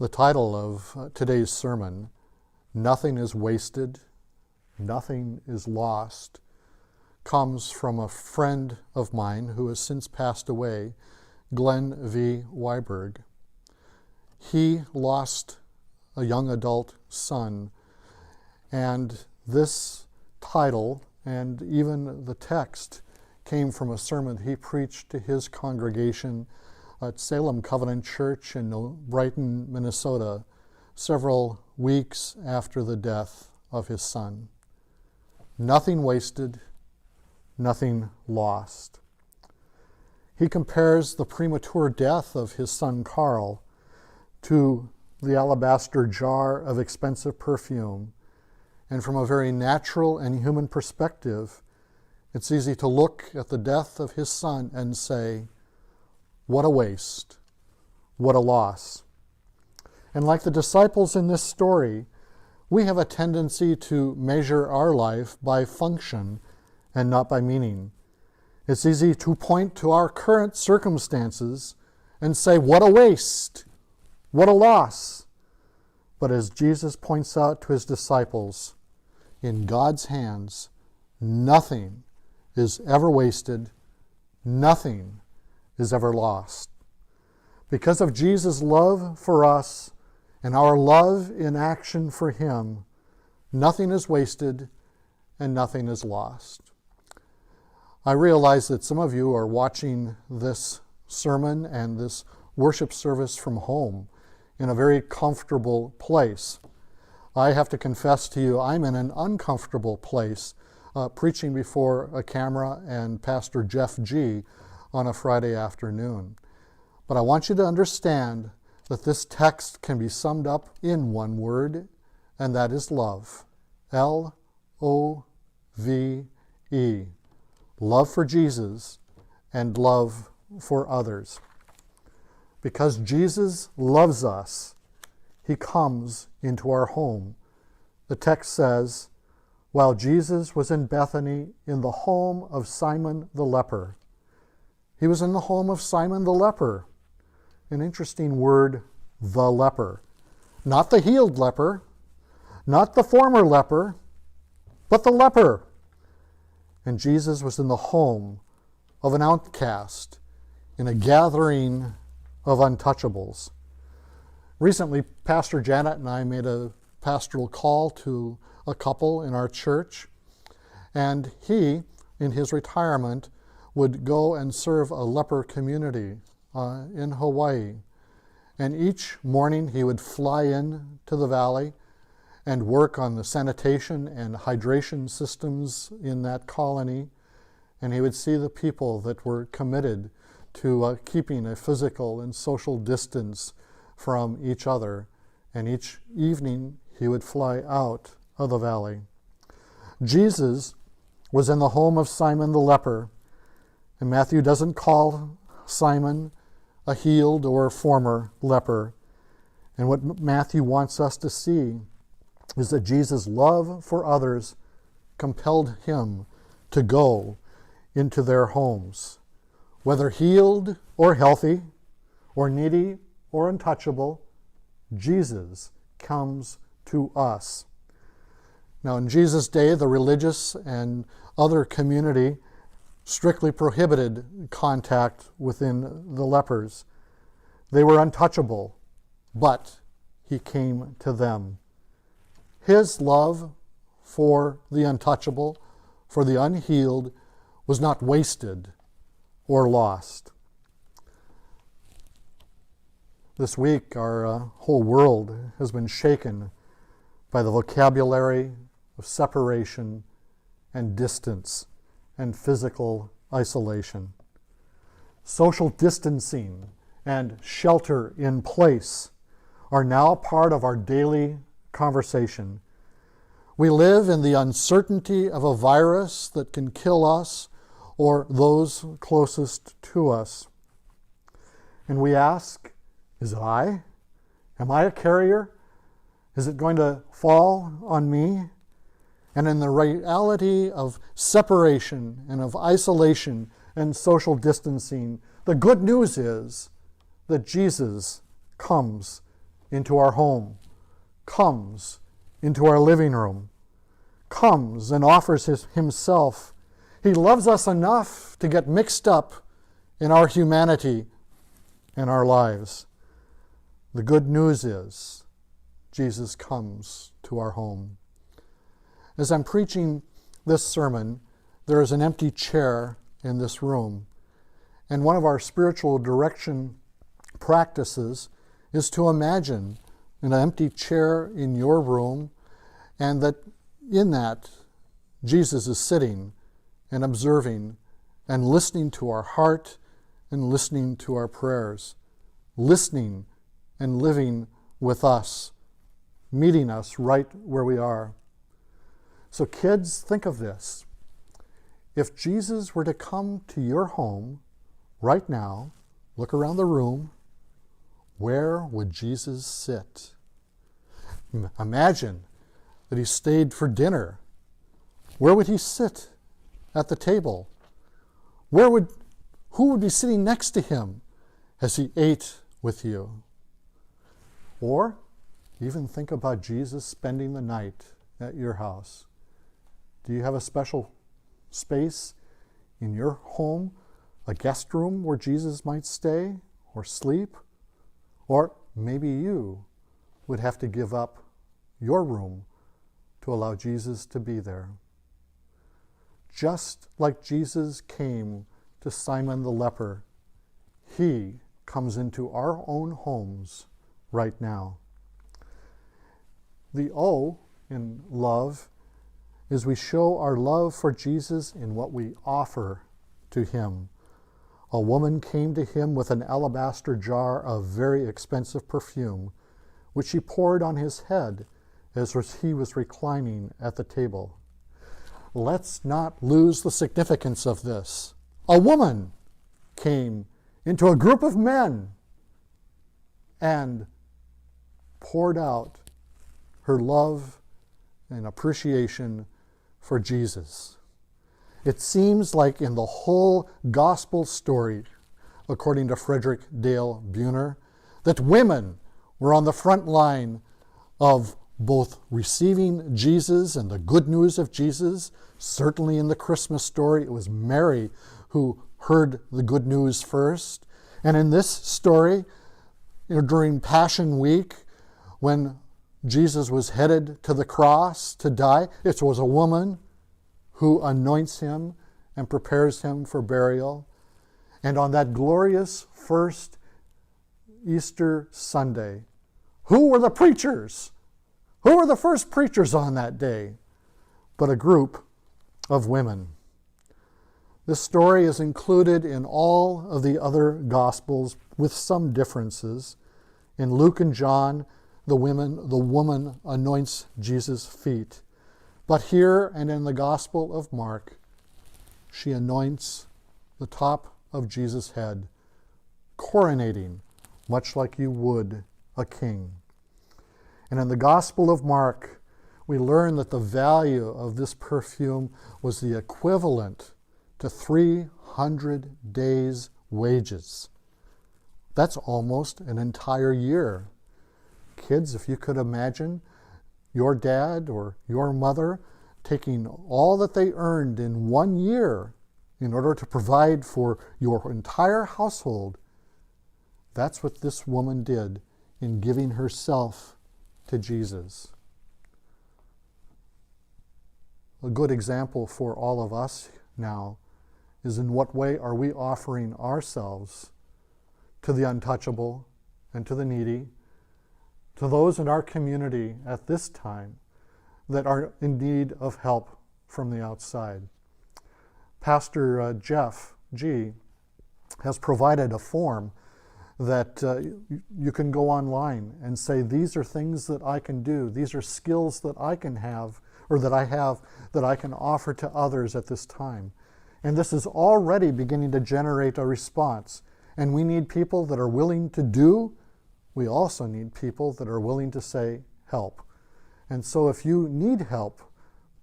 The title of today's sermon, Nothing is Wasted, Nothing is Lost, comes from a friend of mine who has since passed away, Glenn V. Weiberg. He lost a young adult son, and this title and even the text came from a sermon he preached to his congregation at Salem Covenant Church in Brighton, Minnesota, several weeks after the death of his son. Nothing wasted, nothing lost. He compares the premature death of his son Carl to the alabaster jar of expensive perfume, and from a very natural and human perspective, it's easy to look at the death of his son and say, what a waste, what a loss. And like the disciples in this story, we have a tendency to measure our life by function and not by meaning. It's easy to point to our current circumstances and say, what a waste, what a loss. But as Jesus points out to his disciples, in God's hands, nothing is ever wasted, nothing is ever lost. Because of Jesus' love for us and our love in action for him, nothing is wasted and nothing is lost. I realize that some of you are watching this sermon and this worship service from home in a very comfortable place. I have to confess to you, I'm in an uncomfortable place preaching before a camera and Pastor Jeff G. on a Friday afternoon. But I want you to understand that this text can be summed up in one word, and that is love. L-O-V-E. Love for Jesus and love for others. Because Jesus loves us, he comes into our home. The text says, while Jesus was in Bethany in the home of Simon the leper. He was in the home of Simon the leper. An interesting word, the leper. Not the healed leper, not the former leper, but the leper. And Jesus was in the home of an outcast in a gathering of untouchables. Recently, Pastor Janet and I made a pastoral call to a couple in our church, and he, in his retirement, would go and serve a leper community in Hawaii. And each morning he would fly in to the valley and work on the sanitation and hydration systems in that colony. And he would see the people that were committed to keeping a physical and social distance from each other. And each evening he would fly out of the valley. Jesus was in the home of Simon the leper. And Matthew doesn't call Simon a healed or former leper. And what Matthew wants us to see is that Jesus' love for others compelled him to go into their homes. Whether healed or healthy, or needy or untouchable, Jesus comes to us. Now, in Jesus' day, the religious and other community strictly prohibited contact within the lepers. They were untouchable, but he came to them. His love for the untouchable, for the unhealed, was not wasted or lost. This week, our whole world has been shaken by the vocabulary of separation and distance and physical isolation. Social distancing and shelter in place are now part of our daily conversation. We live in the uncertainty of a virus that can kill us or those closest to us. And we ask, is it I? Am I a carrier? Is it going to fall on me? And in the reality of separation and of isolation and social distancing, the good news is that Jesus comes into our home, comes into our living room, comes and offers himself. He loves us enough to get mixed up in our humanity and our lives. The good news is Jesus comes to our home. As I'm preaching this sermon, there is an empty chair in this room. And one of our spiritual direction practices is to imagine an empty chair in your room, and that in that Jesus is sitting and observing and listening to our heart and listening to our prayers, listening and living with us, meeting us right where we are. So kids, think of this. If Jesus were to come to your home right now, look around the room, where would Jesus sit? Imagine that he stayed for dinner. Where would he sit at the table? Who would be sitting next to him as he ate with you? Or even think about Jesus spending the night at your house. Do you have a special space in your home, a guest room where Jesus might stay or sleep? Or maybe you would have to give up your room to allow Jesus to be there. Just like Jesus came to Simon the leper, he comes into our own homes right now. The O in love is we show our love for Jesus in what we offer to him. A woman came to him with an alabaster jar of very expensive perfume, which she poured on his head as he was reclining at the table. Let's not lose the significance of this. A woman came into a group of men and poured out her love and appreciation for Jesus. It seems like in the whole gospel story, according to Frederick Dale Buhner, that women were on the front line of both receiving Jesus and the good news of Jesus. Certainly in the Christmas story, it was Mary who heard the good news first. And in this story, during Passion Week, when Jesus was headed to the cross to die, it was a woman who anoints him and prepares him for burial. And on that glorious first Easter Sunday, who were the preachers? Who were the first preachers on that day? But a group of women. This story is included in all of the other Gospels with some differences. In Luke and John, the woman anoints Jesus' feet. But here and in the Gospel of Mark, she anoints the top of Jesus' head, coronating, much like you would a king. And in the Gospel of Mark, we learn that the value of this perfume was the equivalent to 300 days' wages. That's almost an entire year. Kids, if you could imagine your dad or your mother taking all that they earned in 1 year in order to provide for your entire household, that's what this woman did in giving herself to Jesus. A good example for all of us now is in what way are we offering ourselves to the untouchable and to the needy, to those in our community at this time that are in need of help from the outside. Pastor Jeff G. has provided a form that you can go online and say, these are things that I can do, these are skills that I can have, or that I have, that I can offer to others at this time. And this is already beginning to generate a response. And we need people that are willing to do. We also need people that are willing to say, help. And so if you need help,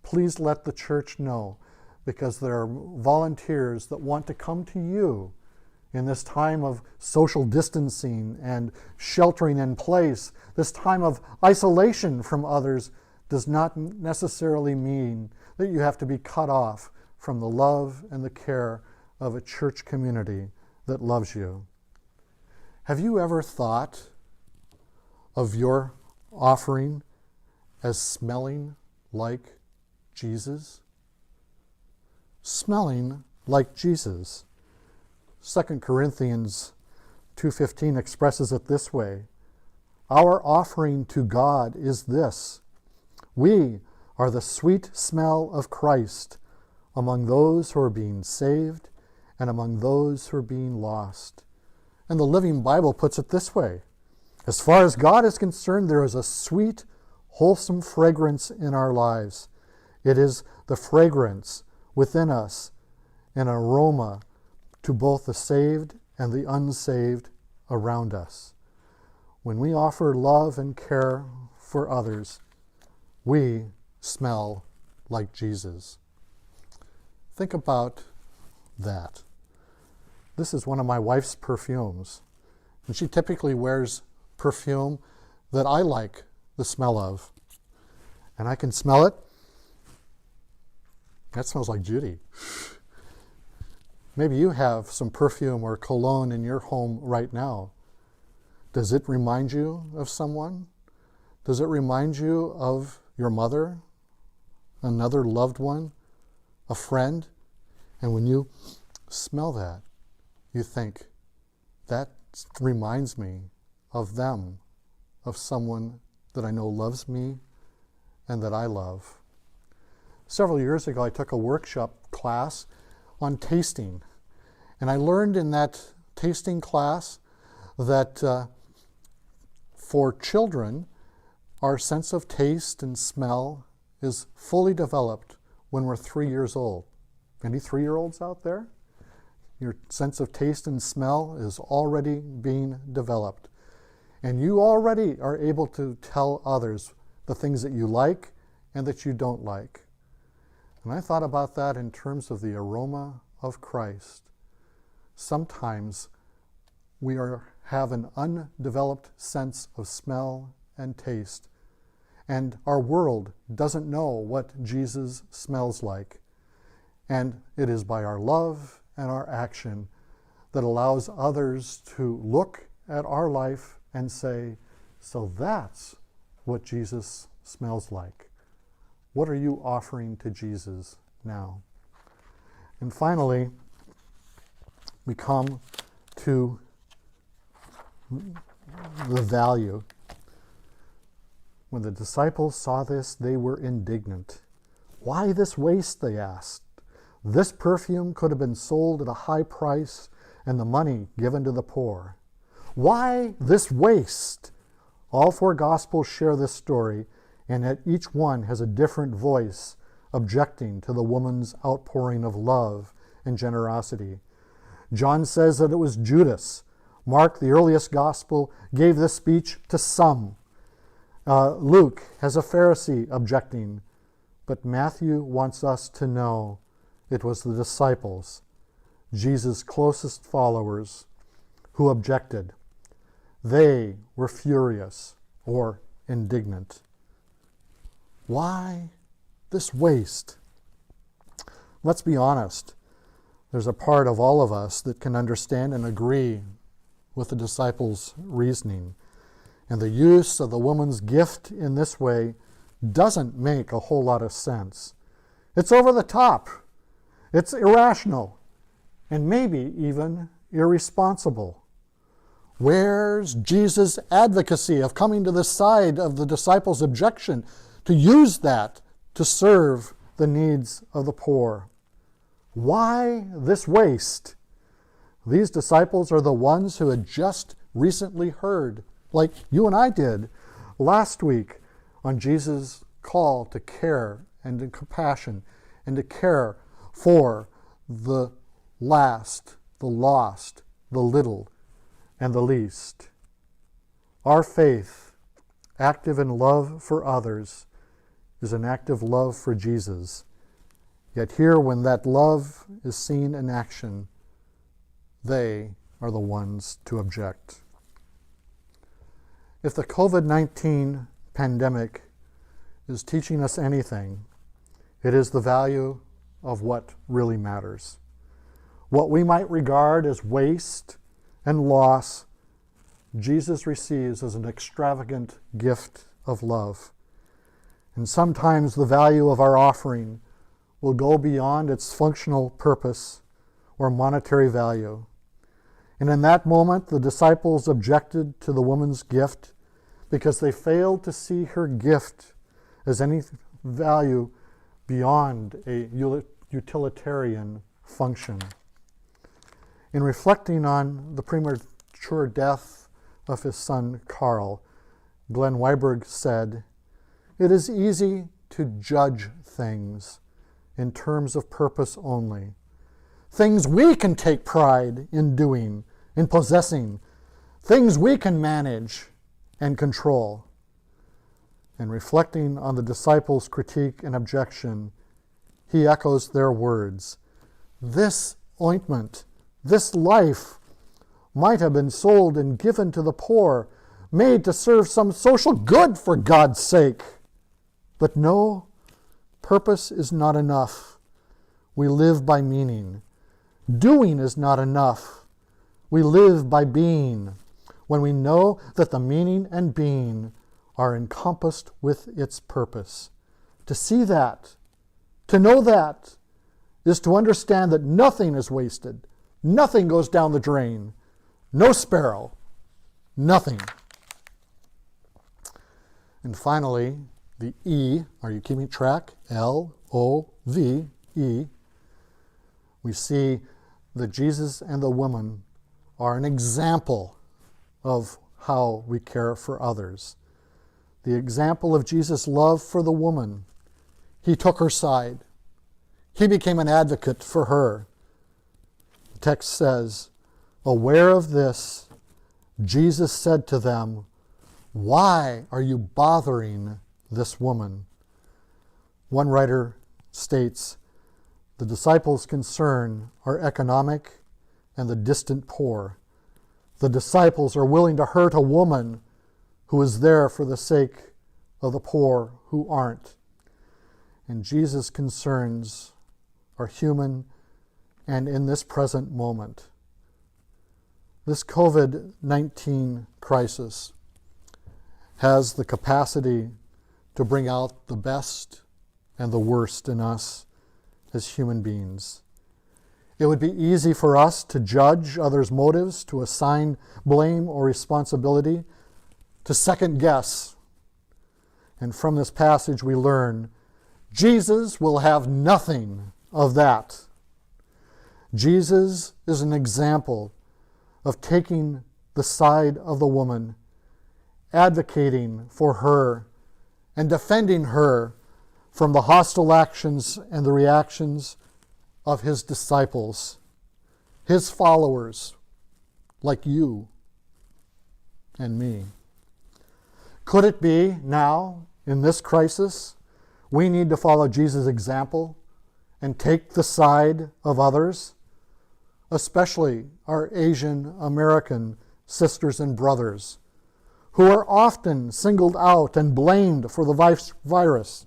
please let the church know, because there are volunteers that want to come to you in this time of social distancing and sheltering in place, this time of isolation from others, does not necessarily mean that you have to be cut off from the love and the care of a church community that loves you. Have you ever thought of your offering as smelling like Jesus? Smelling like Jesus. 2 Corinthians 2:15 expresses it this way: our offering to God is this: we are the sweet smell of Christ among those who are being saved and among those who are being lost. And the Living Bible puts it this way: as far as God is concerned, there is a sweet, wholesome fragrance in our lives. It is the fragrance within us, an aroma to both the saved and the unsaved around us. When we offer love and care for others, we smell like Jesus. Think about that. This is one of my wife's perfumes, and she typically wears perfume that I like the smell of. And I can smell it. That smells like Judy. Maybe you have some perfume or cologne in your home right now. Does it remind you of someone? Does it remind you of your mother, another loved one, a friend? And when you smell that, you think, that reminds me of them, of someone that I know loves me and that I love. Several years ago, I took a workshop class on tasting. And I learned in that tasting class that for children, our sense of taste and smell is fully developed when we're 3 years old. Any 3-year-olds out there? Your sense of taste and smell is already being developed. And you already are able to tell others the things that you like and that you don't like. And I thought about that in terms of the aroma of Christ. Sometimes we have an undeveloped sense of smell and taste, and our world doesn't know what Jesus smells like. And it is by our love and our action that allows others to look at our life and say, so that's what Jesus smells like. What are you offering to Jesus now? And finally, we come to the value. When the disciples saw this, they were indignant. Why this waste, they asked. This perfume could have been sold at a high price and the money given to the poor. Why this waste? All 4 Gospels share this story, and yet each one has a different voice objecting to the woman's outpouring of love and generosity. John says that it was Judas. Mark, the earliest gospel, gave this speech to some. Luke has a Pharisee objecting, but Matthew wants us to know it was the disciples, Jesus' closest followers, who objected. They were furious or indignant. Why this waste? Let's be honest. There's a part of all of us that can understand and agree with the disciples' reasoning. And the use of the woman's gift in this way doesn't make a whole lot of sense. It's over the top. It's irrational. And maybe even irresponsible. Where's Jesus' advocacy of coming to the side of the disciples' objection to use that to serve the needs of the poor? Why this waste? These disciples are the ones who had just recently heard, like you and I did last week, on Jesus' call to care and to compassion and to care for the last, the lost, the little, and the least. Our faith, active in love for others, is an act of love for Jesus. Yet here, when that love is seen in action, they are the ones to object. If the COVID-19 pandemic is teaching us anything, it is the value of what really matters. What we might regard as waste and loss, Jesus receives as an extravagant gift of love. And sometimes the value of our offering will go beyond its functional purpose or monetary value. And in that moment, the disciples objected to the woman's gift because they failed to see her gift as any value beyond a utilitarian function. In reflecting on the premature death of his son Carl, Glenn Weiberg said, "It is easy to judge things in terms of purpose only. Things we can take pride in doing, in possessing, things we can manage and control." And reflecting on the disciples' critique and objection, he echoes their words. This ointment, this life, might have been sold and given to the poor, made to serve some social good for God's sake. But no, purpose is not enough. We live by meaning. Doing is not enough. We live by being, when we know that the meaning and being are encompassed with its purpose. To see that, to know that, is to understand that nothing is wasted, nothing goes down the drain, no sparrow, nothing. And finally, the E, are you keeping track? L-O-V-E. We see that Jesus and the woman are an example of how we care for others. The example of Jesus' love for the woman. He took her side. He became an advocate for her. The text says, aware of this, Jesus said to them, "Why are you bothering this woman?" One writer states, the disciples' concern are economic and the distant poor. The disciples are willing to hurt a woman who is there for the sake of the poor who aren't. And Jesus' concerns are human and in this present moment. This COVID-19 crisis has the capacity to bring out the best and the worst in us as human beings. It would be easy for us to judge others' motives, to assign blame or responsibility, to second guess. And from this passage we learn, Jesus will have nothing of that. Jesus is an example of taking the side of the woman, advocating for her and defending her from the hostile actions and the reactions of his disciples, his followers, like you and me. Could it be now, in this crisis, we need to follow Jesus' example and take the side of others, especially our Asian American sisters and brothers, who are often singled out and blamed for the virus?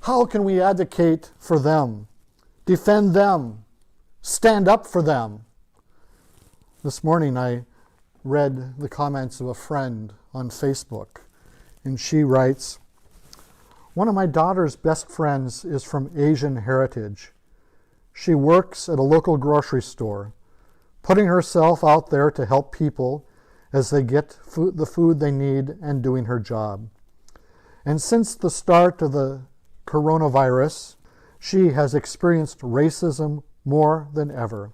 How can we advocate for them, defend them, stand up for them? This morning I read the comments of a friend on Facebook, and she writes, "One of my daughter's best friends is from Asian heritage. She works at a local grocery store, putting herself out there to help people as they get the food they need and doing her job. And since the start of the coronavirus, she has experienced racism more than ever.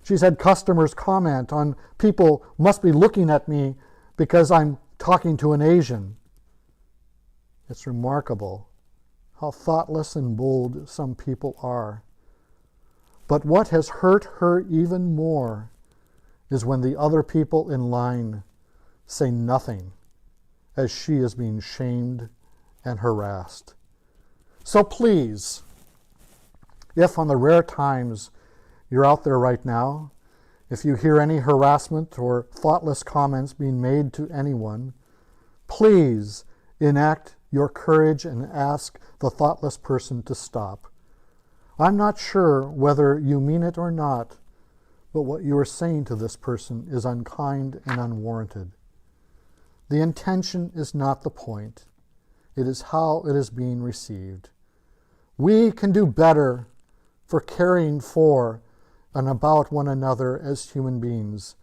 She's had customers comment on people must be looking at me because I'm talking to an Asian. It's remarkable how thoughtless and bold some people are. But what has hurt her even more is when the other people in line say nothing as she is being shamed and harassed. So please, if on the rare times you're out there right now, If you hear any harassment or thoughtless comments being made to anyone, please enact your courage and ask the thoughtless person to stop. I'm not sure whether you mean it or not, but what you are saying to this person is unkind and unwarranted. The intention is not the point. It is how it is being received. We can do better for caring for and about one another as human beings,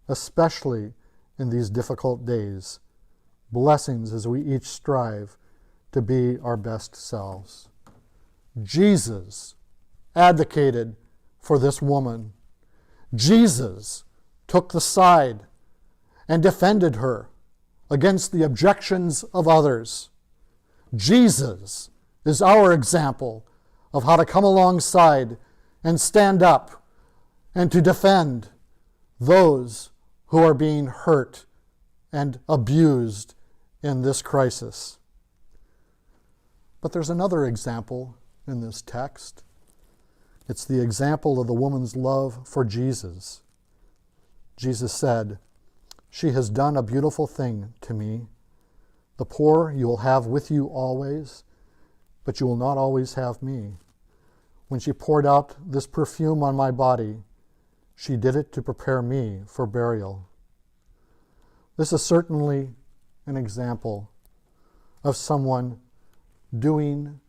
especially in these difficult days. Blessings as we each strive to be our best selves. Jesus advocated for this woman. Jesus took the side and defended her against the objections of others. Jesus is our example of how to come alongside and stand up and to defend those who are being hurt and abused in this crisis. But there's another example in this text. It's the example of the woman's love for Jesus. Jesus said, "She has done a beautiful thing to me. The poor you will have with you always, but you will not always have me. When she poured out this perfume on my body, she did it to prepare me for burial." This is certainly an example of someone doing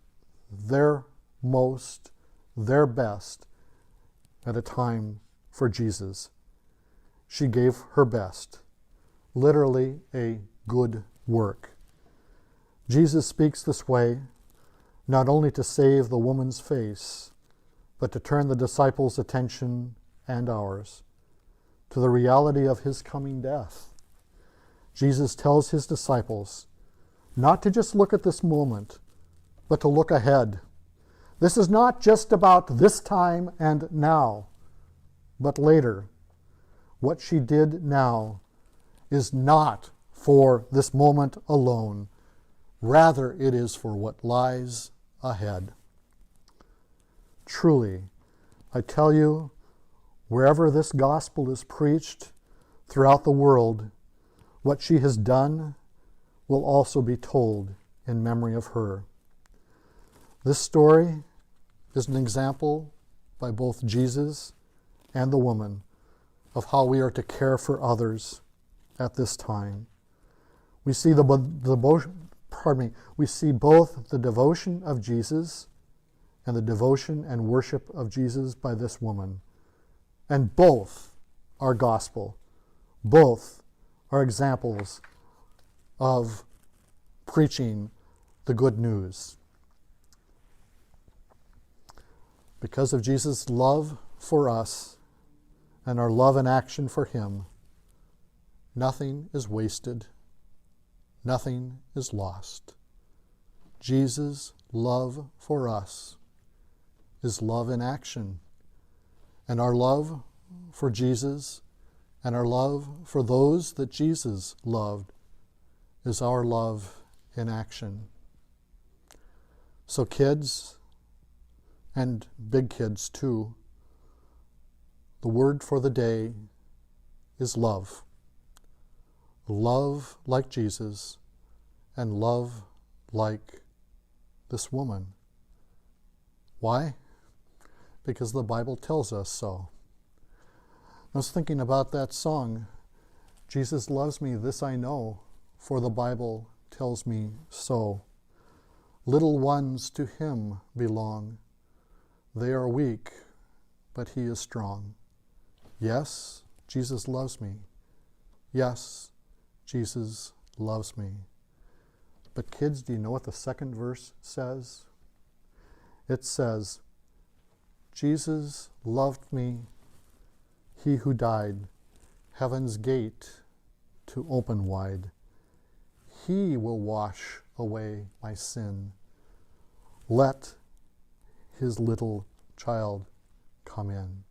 their most, their best at a time for Jesus. She gave her best, literally a good work. Jesus speaks this way not only to save the woman's face, but to turn the disciples' attention and ours to the reality of his coming death. Jesus tells his disciples not to just look at this moment, but to look ahead. This is not just about this time and now, but later. What she did now is not for this moment alone. Rather, it is for what lies ahead. Truly, I tell you, wherever this gospel is preached throughout the world, what she has done will also be told in memory of her. This story is an example by both Jesus and the woman of how we are to care for others at this time. We see we see both the devotion of Jesus and the devotion and worship of Jesus by this woman. And both are gospel. Both are examples of preaching the good news. Because of Jesus' love for us and our love and action for him, nothing is wasted. Nothing is lost. Jesus' love for us is love in action. And our love for Jesus and our love for those that Jesus loved is our love in action. So kids, and big kids too, the word for the day is love. Love like Jesus and love like this woman. Why? Because the Bible tells us so. I was thinking about that song, "Jesus loves me, this I know, for the Bible tells me so. Little ones to him belong. They are weak, but he is strong. Yes, Jesus loves me. Yes, Jesus loves me." But kids, do you know what the second verse says? It says, "Jesus loved me, he who died, heaven's gate to open wide. He will wash away my sin. Let his little child come in."